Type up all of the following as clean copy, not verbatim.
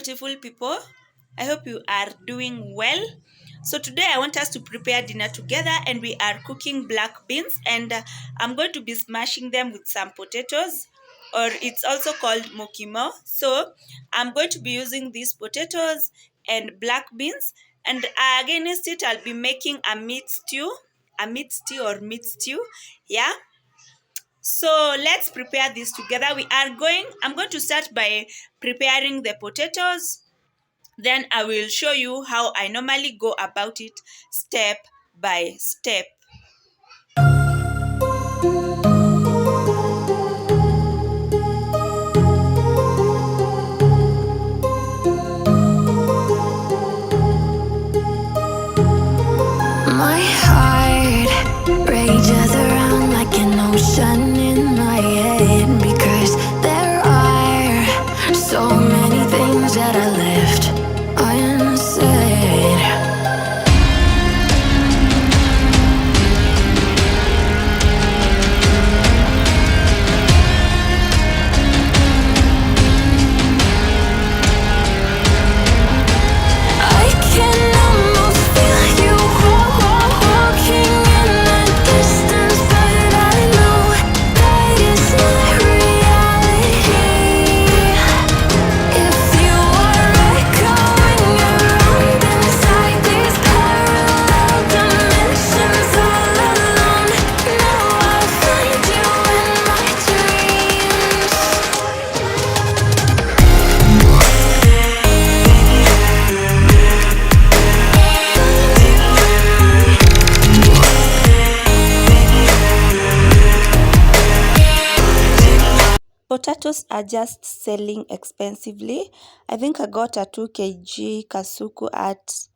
beautiful people. I hope you are doing well. So today I want us to prepare dinner together, and we are cooking black beans, and I'm going to be smashing them with some potatoes, or it's also called mukimo. So I'm going to be using these potatoes and black beans, and against it I'll be making a meat stew, yeah. So let's prepare this together. I'm going to start by preparing the potatoes. Then I will show you how I normally go about it step by step. My heart rages around like an ocean in my head, because there are so many things that I left unsaid. I can almost feel you walking in the distance, but I know that is not reality. If you are echoing around inside these parallel dimensions all alone, now I'll find you in my dreams. Potatoes are just selling expensively. I think I got a 2 kg kasuku at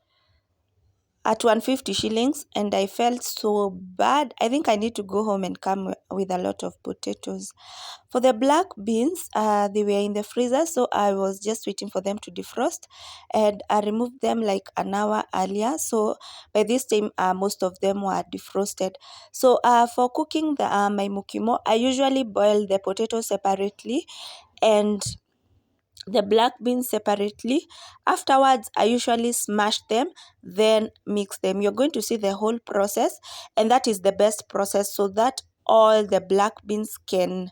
150 shillings, and I felt so bad. I think I need to go home and come with a lot of potatoes. For the black beans, they were in the freezer, so I was just waiting for them to defrost, and I removed them like an hour earlier. So by this time, most of them were defrosted. So for cooking my mukimo, I usually boil the potatoes separately and the black beans separately. Afterwards, I usually smash them, then mix them. You're going to see the whole process, and that is the best process, so that all the black beans can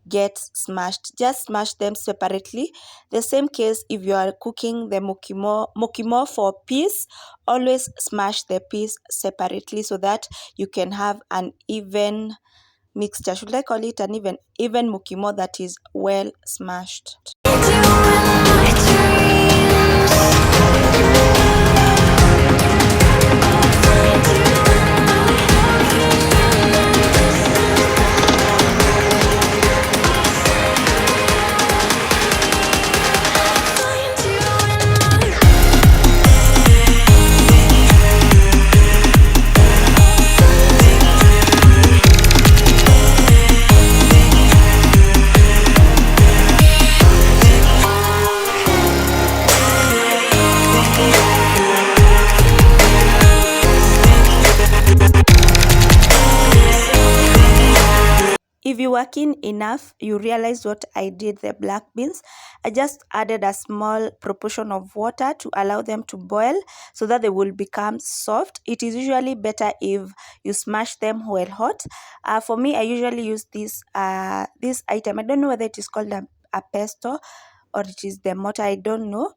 get smashed. Just smash them separately. The same case if you are cooking the mukimo for peas, always smash the peas separately so that you can have an even mixture. Should I call it an even mukimo that is well smashed? If you were keen enough, you realize what I did the black beans. I just added a small proportion of water to allow them to boil so that they will become soft. It is usually better if you smash them while hot. For me, I usually use this item. I don't know whether it is called a pesto or it is the mortar. I don't know.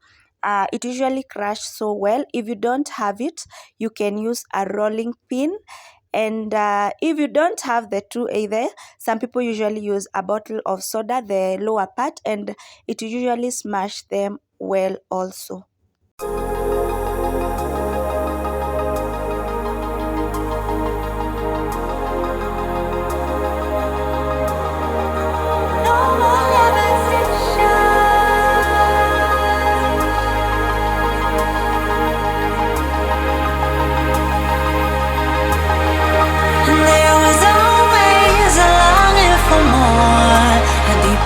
It usually crushes so well. If you don't have it, you can use a rolling pin. And if you don't have the two either, some people usually use a bottle of soda, the lower part, and it usually smash them well also.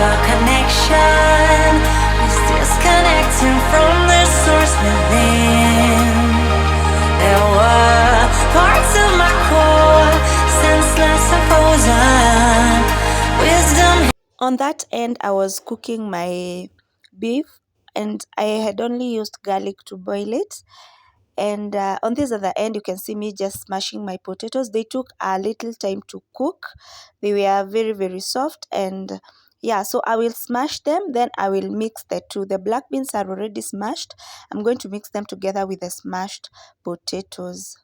Connection is disconnecting from the source within. There were parts of my core, senseless and frozen. Wisdom. On that end, I was cooking my beef. and I had only used garlic to boil it. And on this other end, you can see me just smashing my potatoes. They took a little time to cook. They were very, very soft. And yeah, so I will smash them, then I will mix the two. The black beans are already smashed. I'm going to mix them together with the smashed potatoes.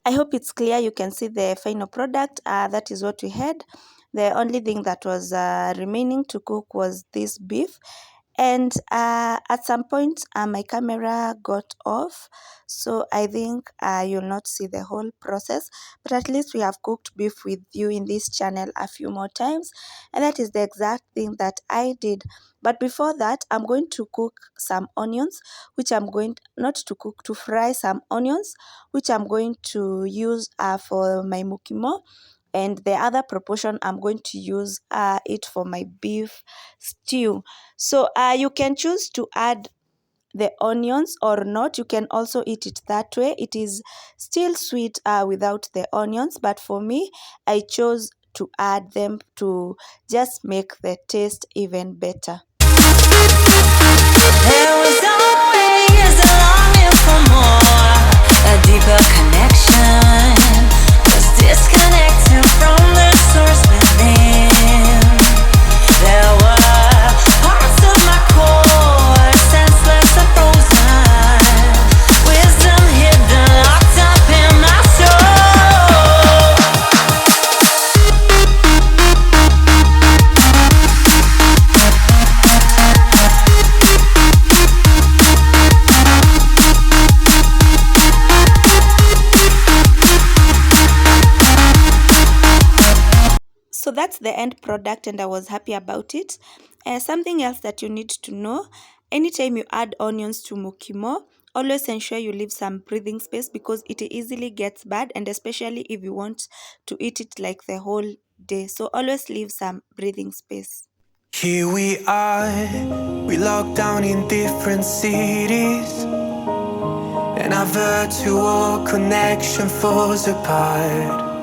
I hope it's clear. You can see the final product. That is what we had. The only thing that was remaining to cook was this beef. And at some point, my camera got off. So I think you'll not see the whole process. But at least we have cooked beef with you in this channel a few more times. And that is the exact thing that I did. But before that, I'm going to cook some onions, which I'm going, not to cook, to fry some onions, which I'm going to use for my mukimo. And the other proportion, I'm going to use it for my beef stew. So you can choose to add the onions or not. You can also eat it that way. It is still sweet without the onions, but for me, I chose to add them to just make the taste even better. There was always a longing for more, a deeper connection, was disconnected from the source within. There were parts of my core, senseless and frozen, wisdom hidden, locked up in my soul. So that's the end product, and I was happy about it. Something else that you need to know, anytime you add onions to mukimo, always ensure you leave some breathing space because it easily gets bad, and especially if you want to eat it like the whole day. So always leave some breathing space. Here we are, we locked down in different cities, and our virtual connection falls apart.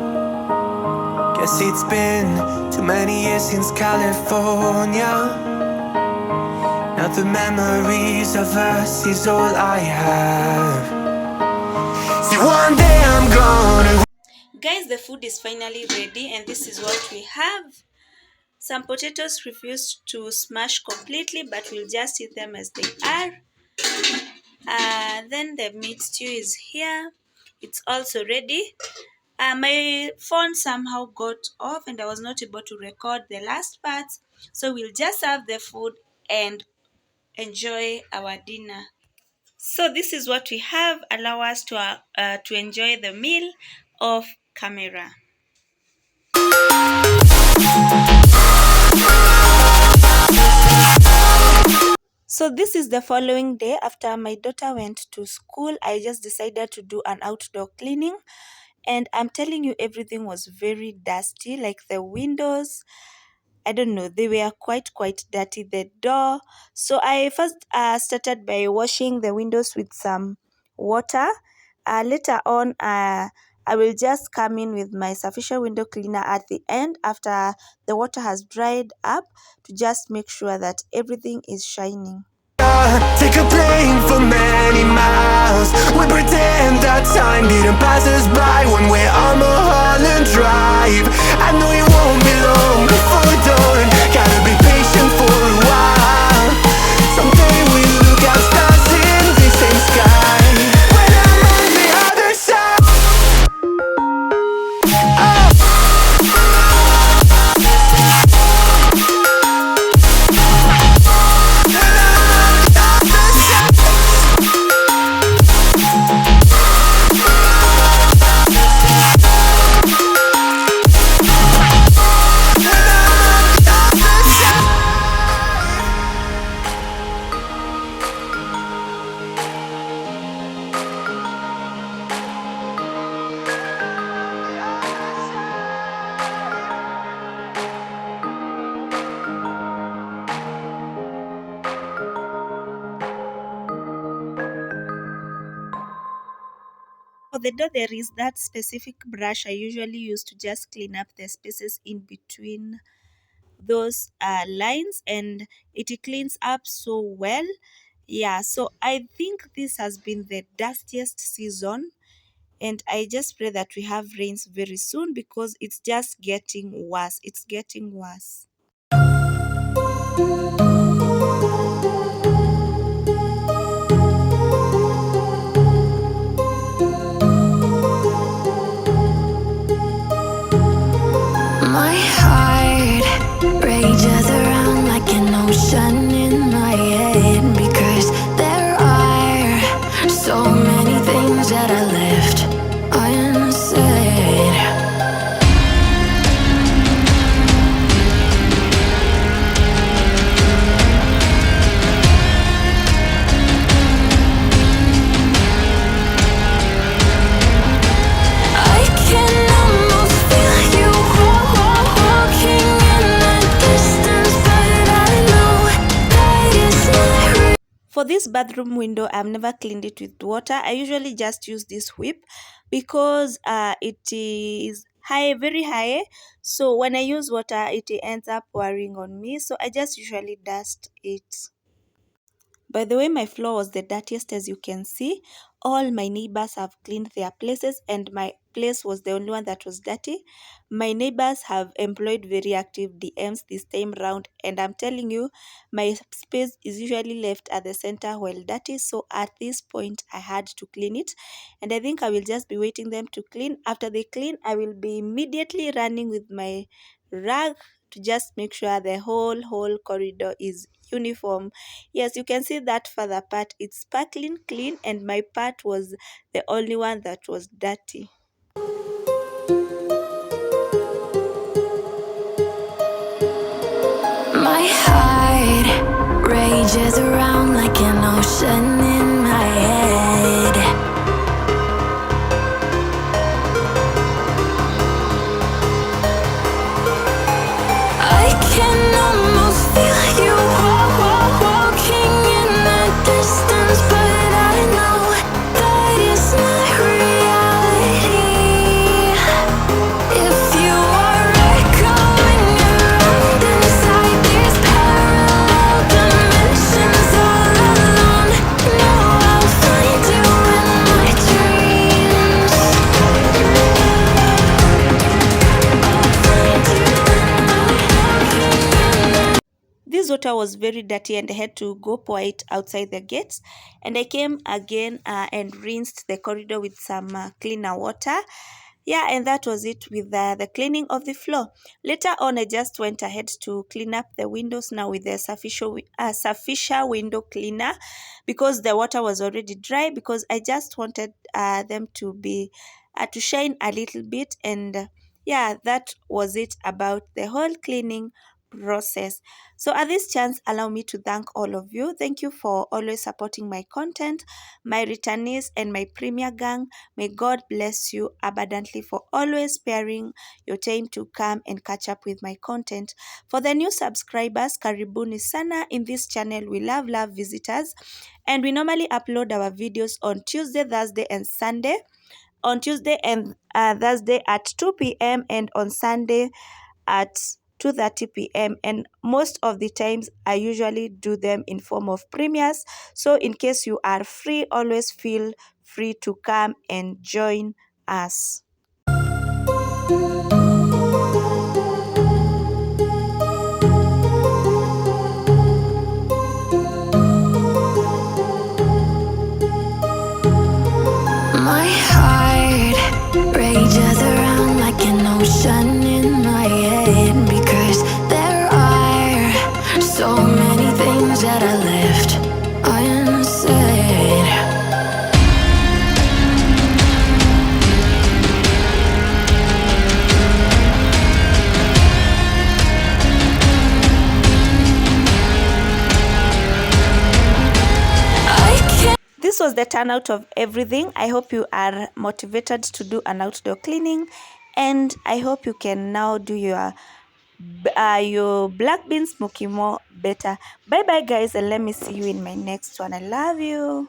Guess it's been too many years since California. Now the memories of us is all I have. See, one day I'm gonna. Guys, the food is finally ready, and this is what we have. Some potatoes refused to smash completely, but we'll just eat them as they are. Then the meat stew is here. It's also ready. My phone somehow got off and I was not able to record the last parts. So we'll just have the food and enjoy our dinner. So this is what we have. Allow us to enjoy the meal off camera. So this is the following day after my daughter went to school. I just decided to do an outdoor cleaning, and I'm telling you, everything was very dusty, like the windows. I don't know, they were quite dirty, the door. So I first started by washing the windows with some water. Later on, I will just come in with my sufficient window cleaner at the end after the water has dried up to just make sure that everything is shining. Take a plane for many miles. We pretend that time didn't pass us by when we're on Mulholland Drive. I know it won't be long before dawn. Gotta be patient for a while. Someday we'll look at stars in the same sky. When I'm on the other side. For the door, there is that specific brush I usually use to just clean up the spaces in between those lines, and it cleans up so well. Yeah, so I think this has been the dustiest season, and I just pray that we have rains very soon because it's just getting worse. It's getting worse. My heart rages around like an ocean in my head because there are so many things that I left unsaid. I can almost feel you walking in the distance, but I know that it's not real. For this bathroom window, I've never cleaned it with water. I usually just use this whip because it is high, very high. So when I use water, it ends up pouring on me. So I just usually dust it. By the way, my floor was the dirtiest, as you can see. All my neighbors have cleaned their places and my place was the only one that was dirty. My neighbors have employed very active DMs this time round, and I'm telling you, my space is usually left at the center while dirty. So at this point, I had to clean it, and I think I will just be waiting them to clean. After they clean, I will be immediately running with my rag to just make sure the whole corridor is uniform. Yes, you can see that further part. It's sparkling clean, and my part was the only one that was dirty. My heart rages around like an ocean in my head. I can almost feel you walking in the distance, but I know that it's not reality. If you are echoing around inside these parallel dimensions all alone, know I'll find you in my dreams. This water was very dirty and I had to go pour it outside the gates. And I came again and rinsed the corridor with some cleaner water. Yeah, and that was it with the cleaning of the floor. Later on, I just went ahead to clean up the windows now with the sufficient window cleaner because the water was already dry, because I just wanted them to be to shine a little bit. And yeah, that was it about the whole cleaning process. So at this chance, allow me to thank all of you. Thank you for always supporting my content, my returnees, and my premier gang. May God bless you abundantly for always sparing your time to come and catch up with my content. For the new subscribers, karibuni sana. In this channel, we love visitors, and we normally upload our videos on Tuesday, Thursday, and Sunday. on Tuesday and Thursday at 2 p.m. and on Sunday at 2:30 p.m. and most of the times I usually do them in form of premieres. So in case you are free, always feel free to come and join us. My heart rages around like an ocean in my head because there are so many things that I left unsaid. This was the turnout of everything. I hope you are motivated to do an outdoor cleaning, and I hope you can now do your black beans mukimo better. Bye bye guys, and let me see you in my next one. I love you.